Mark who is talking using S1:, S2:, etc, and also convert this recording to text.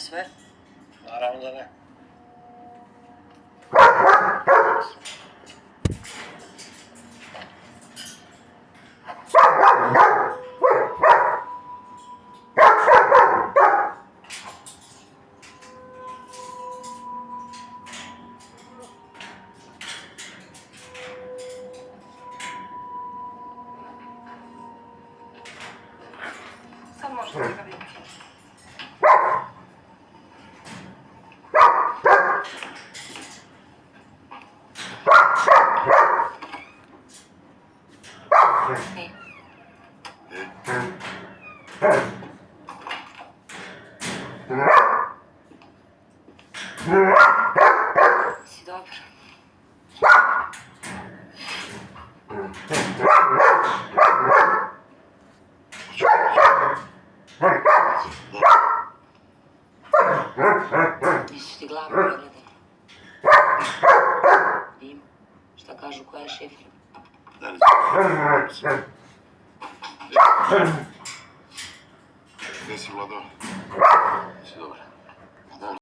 S1: sve?
S2: Naravno da ne.
S1: Sad možete da ga vidite. Si dobro. Nisu ti glavu pregledali. Ima. Šta kažu, koja je šifra?
S3: Gdje si, Vlado? Si dobro.